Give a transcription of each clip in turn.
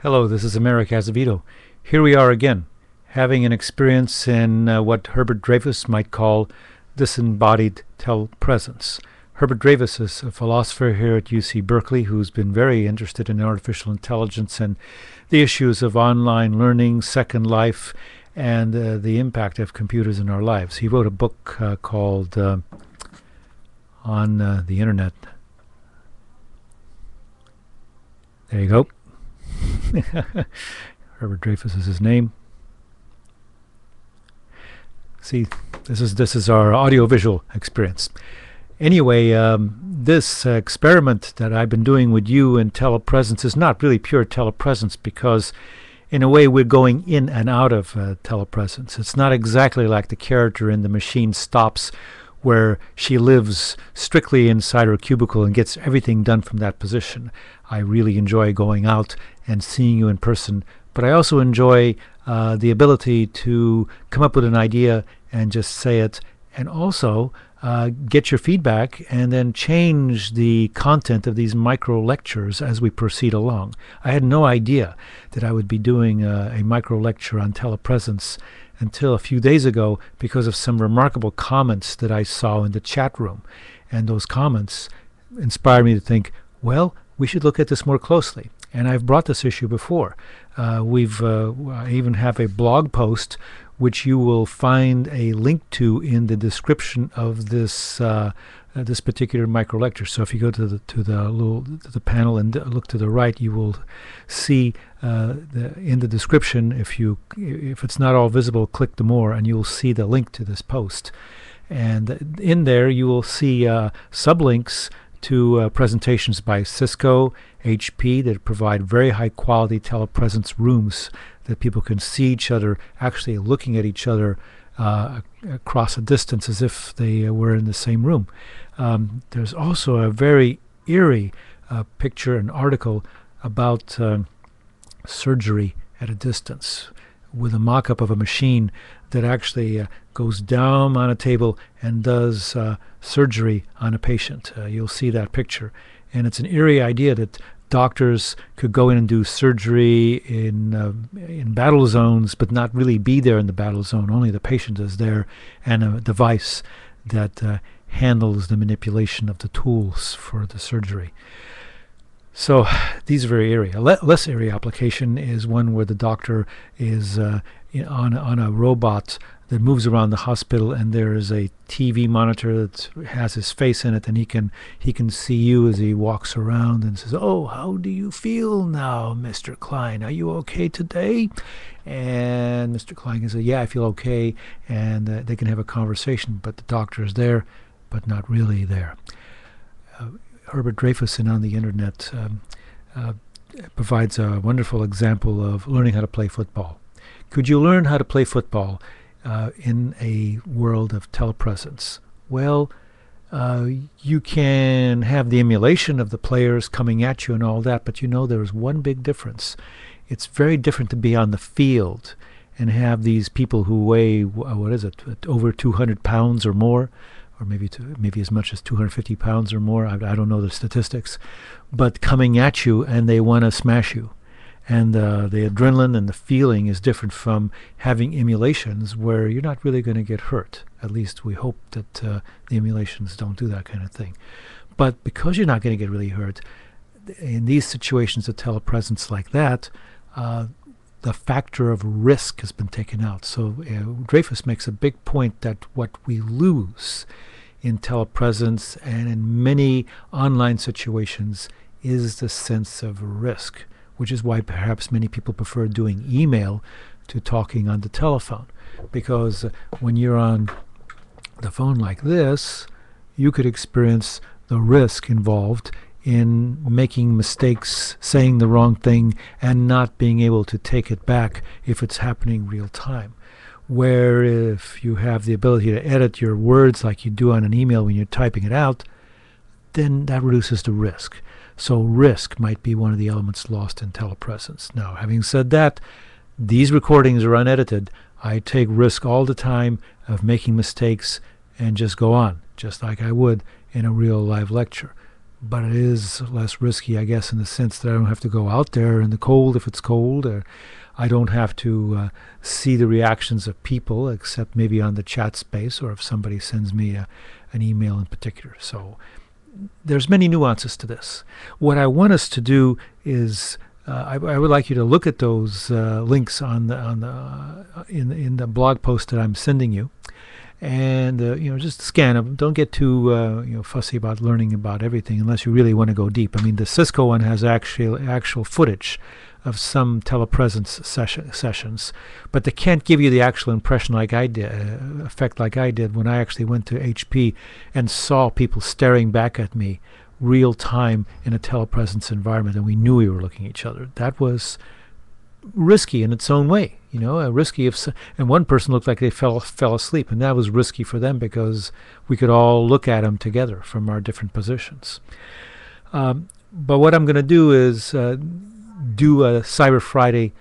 Hello, this is Americ Azevedo. Here we are again, having an experience in what Herbert Dreyfus might call disembodied telepresence. Herbert Dreyfus is a philosopher here at UC Berkeley who's been very interested in artificial intelligence and the issues of online learning, Second Life, and the impact of computers in our lives. He wrote a book called On the Internet. There you go. Herbert Dreyfus is his name. See, this is our audio-visual experience. Anyway, this experiment that I've been doing with you in telepresence is not really pure telepresence because, in a way, we're going in and out of telepresence. It's not exactly like the character in The Machine Stops, where she lives strictly inside her cubicle and gets everything done from that position. I really enjoy going out and seeing you in person, but I also enjoy the ability to come up with an idea and just say it, and also get your feedback and then change the content of these micro lectures as we proceed along. I had no idea that I would be doing a micro lecture on telepresence until a few days ago because of some remarkable comments that I saw in the chat room. And those comments inspired me to think, well, we should look at this more closely. And I've brought this issue before. I even have a blog post which you will find a link to in the description of this this particular micro lecture. So if you go to the panel and look to the right, you will see in the description. If it's not all visible, click the more, and you will see the link to this post. And in there, you will see sublinks to presentations by Cisco, HP that provide very high quality telepresence rooms that people can see each other, actually looking at each other across a distance as if they were in the same room. There's also a very eerie picture and article about surgery at a distance with a mock-up of a machine that actually goes down on a table and does surgery on a patient. You'll see that picture. And it's an eerie idea that doctors could go in and do surgery in battle zones, but not really be there in the battle zone. Only the patient is there, and a device that handles the manipulation of the tools for the surgery. So these are very eerie. A less eerie application is one where the doctor is on a robot that moves around the hospital, and there is a TV monitor that has his face in it, and he can see you as he walks around and says, "Oh, how do you feel now, Mr. Klein? Are you okay today?" And Mr. Klein can say, "Yeah, I feel okay," and they can have a conversation, but the doctor is there, but not really there. Herbert Dreyfus in On the Internet provides a wonderful example of learning how to play football. Could you learn how to play football in a world of telepresence? Well, you can have the emulation of the players coming at you and all that, but there's one big difference. It's very different to be on the field and have these people who weigh, over 200 pounds or more, or maybe as much as 250 pounds or more. I don't know the statistics, but coming at you and they want to smash you. And the adrenaline and the feeling is different from having emulations where you're not really going to get hurt. At least we hope that the emulations don't do that kind of thing. But because you're not going to get really hurt, in these situations of telepresence like that, the factor of risk has been taken out. So Dreyfus makes a big point that what we lose in telepresence and in many online situations is the sense of risk, which is why perhaps many people prefer doing email to talking on the telephone. Because when you're on the phone like this, you could experience the risk involved in making mistakes, saying the wrong thing, and not being able to take it back if it's happening real time. Where if you have the ability to edit your words like you do on an email when you're typing it out, then that reduces the risk. So risk might be one of the elements lost in telepresence. Now, having said that, these recordings are unedited. I take risk all the time of making mistakes and just go on, just like I would in a real live lecture. but it is less risky, I guess, in the sense that I don't have to go out there in the cold if it's cold, or I don't have to see the reactions of people, except maybe on the chat space, or if somebody sends me an email in particular. So there's many nuances to this. What I want us to do is I would like you to look at those links in the blog post that I'm sending you, and just scan them. Don't get too fussy about learning about everything unless you really want to go deep. I mean, the Cisco one has actual footage of some telepresence sessions, but they can't give you the actual impression like I did, effect like I did when I actually went to HP and saw people staring back at me real time in a telepresence environment, and we knew we were looking at each other. That was risky in its own way, risky and one person looked like they fell asleep, and that was risky for them because we could all look at them together from our different positions. But what I'm going to do is do a Cyber Friday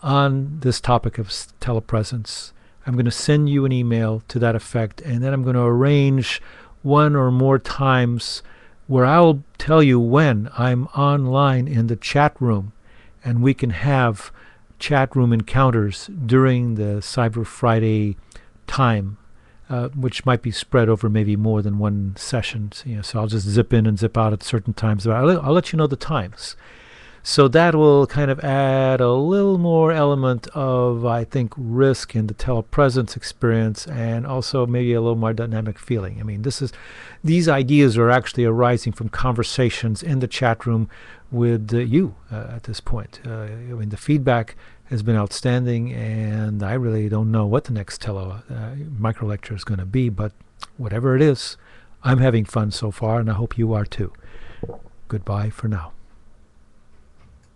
on this topic of telepresence. I'm going to send you an email to that effect, and then I'm going to arrange one or more times where I'll tell you when I'm online in the chat room, and we can have chat room encounters during the Cyber Friday time, which might be spread over maybe more than one session. So I'll just zip in and zip out at certain times. But I'll let you know the times. So that will kind of add a little more element of, I think, risk in the telepresence experience, and also maybe a little more dynamic feeling. I mean, these ideas are actually arising from conversations in the chat room with you at this point. I mean, the feedback has been outstanding, and I really don't know what the next micro lecture is going to be, but whatever it is, I'm having fun so far, and I hope you are too. Goodbye for now.